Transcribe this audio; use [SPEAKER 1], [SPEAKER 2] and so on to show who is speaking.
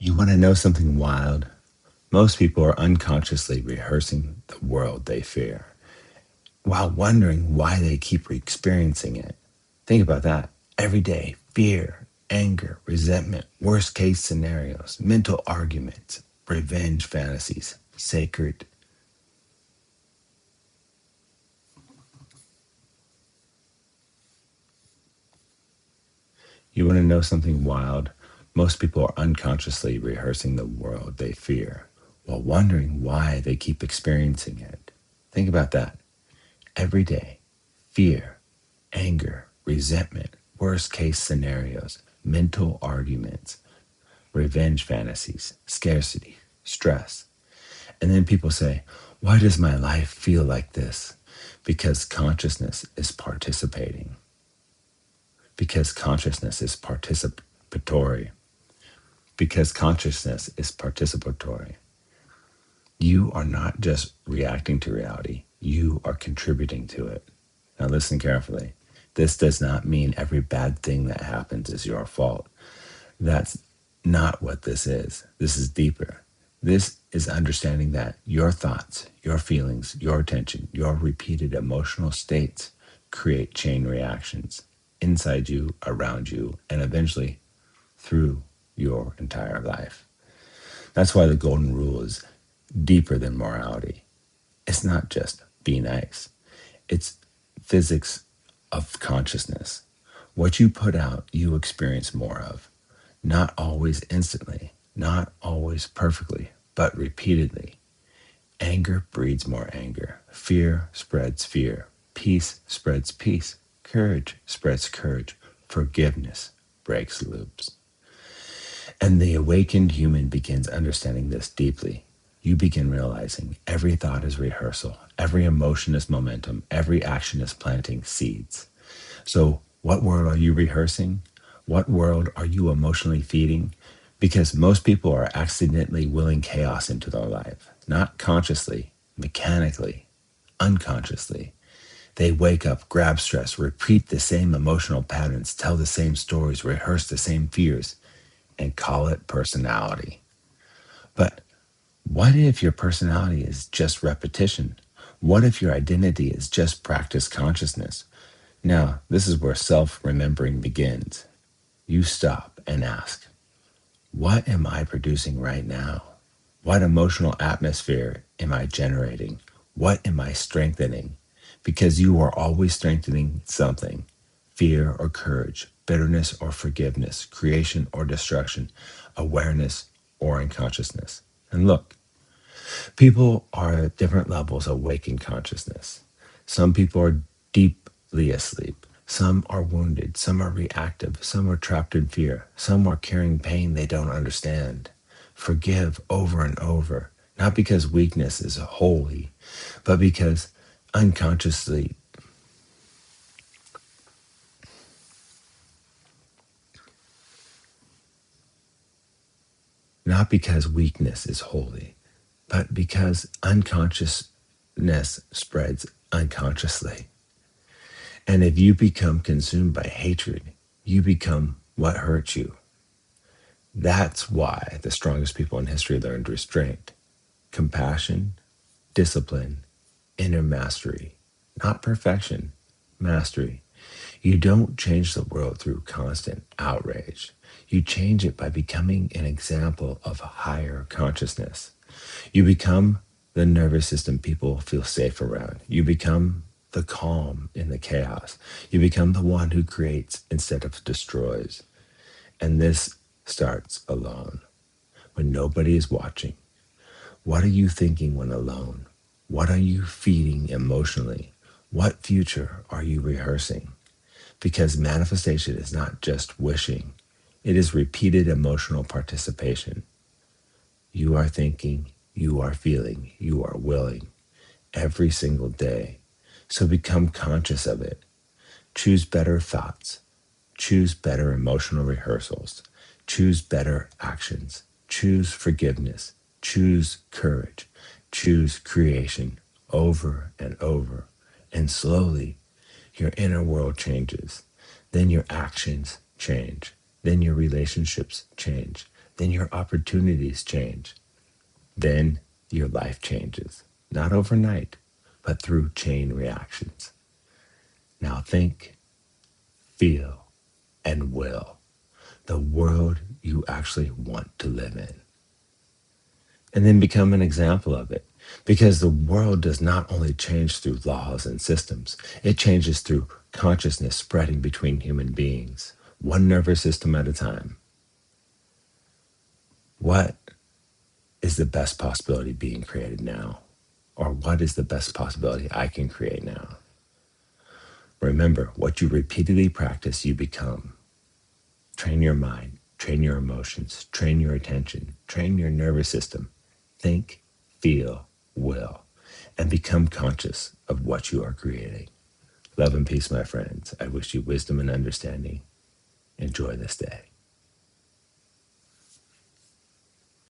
[SPEAKER 1] You want to know something wild? Most people are unconsciously rehearsing the world they fear while wondering why they keep experiencing it. Think about that. Every day, fear, anger, resentment, worst case scenarios, mental arguments, revenge fantasies, sacred. You want to know something wild? Most people are unconsciously rehearsing the world they fear while wondering why they keep experiencing it. Think about that. Every day, fear, anger, resentment, worst case scenarios, mental arguments, revenge fantasies, scarcity, stress. And then people say, why does my life feel like this? Because consciousness is participating. Because consciousness is participatory. Because consciousness is participatory. You are not just reacting to reality, you are contributing to it. Now listen carefully. This does not mean every bad thing that happens is your fault. That's not what this is. This is deeper. This is understanding that your thoughts, your feelings, your attention, your repeated emotional states create chain reactions inside you, around you, and eventually through your entire life. That's why the golden rule is deeper than morality. It's not just be nice. It's physics of consciousness. What you put out, you experience more of. Not always instantly, not always perfectly, but repeatedly. Anger breeds more anger. Fear spreads fear. Peace spreads peace. Courage spreads courage. Forgiveness breaks loops. And the awakened human begins understanding this deeply. You begin realizing every thought is rehearsal, every emotion is momentum, every action is planting seeds. So, what world are you rehearsing? What world are you emotionally feeding? Because most people are accidentally willing chaos into their life, not consciously, mechanically, unconsciously. They wake up, grab stress, repeat the same emotional patterns, tell the same stories, rehearse the same fears, and call it personality. But what if your personality is just repetition? What if your identity is just practice consciousness? Now, this is where self remembering begins. You stop and ask, what am I producing right now? What emotional atmosphere am I generating? What am I strengthening? Because you are always strengthening something: fear or courage, bitterness or forgiveness, creation or destruction, awareness or unconsciousness. And look, people are at different levels awake in consciousness. Some people are deeply asleep. Some are wounded. Some are reactive. Some are trapped in fear. Some are carrying pain they don't understand. Forgive over and over, not because weakness is holy, but because unconsciously, not because weakness is holy, but because unconsciousness spreads unconsciously. And if you become consumed by hatred, you become what hurts you. That's why the strongest people in history learned restraint, compassion, discipline, inner mastery. Not perfection, mastery. You don't change the world through constant outrage. You change it by becoming an example of higher consciousness. You become the nervous system people feel safe around. You become the calm in the chaos. You become the one who creates instead of destroys. And this starts alone, when nobody is watching. What are you thinking when alone? What are you feeding emotionally? What future are you rehearsing? Because manifestation is not just wishing, it is repeated emotional participation. You are thinking, you are feeling, you are willing every single day. So become conscious of it. Choose better thoughts. Choose better emotional rehearsals. Choose better actions. Choose forgiveness. Choose courage. Choose creation over and over. And slowly, your inner world changes. Then your actions change. Then your relationships change. then your opportunities change. Then your life changes, not overnight, but through chain reactions. Now think, feel, and will the world you actually want to live in. And then become an example of it. Because the world does not only change through laws and systems, it changes through consciousness spreading between human beings, one nervous system at a time. What is the best possibility being created now? Or what is the best possibility I can create now? Remember, what you repeatedly practice, you become. Train your mind, train your emotions, train your attention, train your nervous system. Think, feel, will, and become conscious of what you are creating. Love and peace, my friends. I wish you wisdom and understanding. Enjoy this day.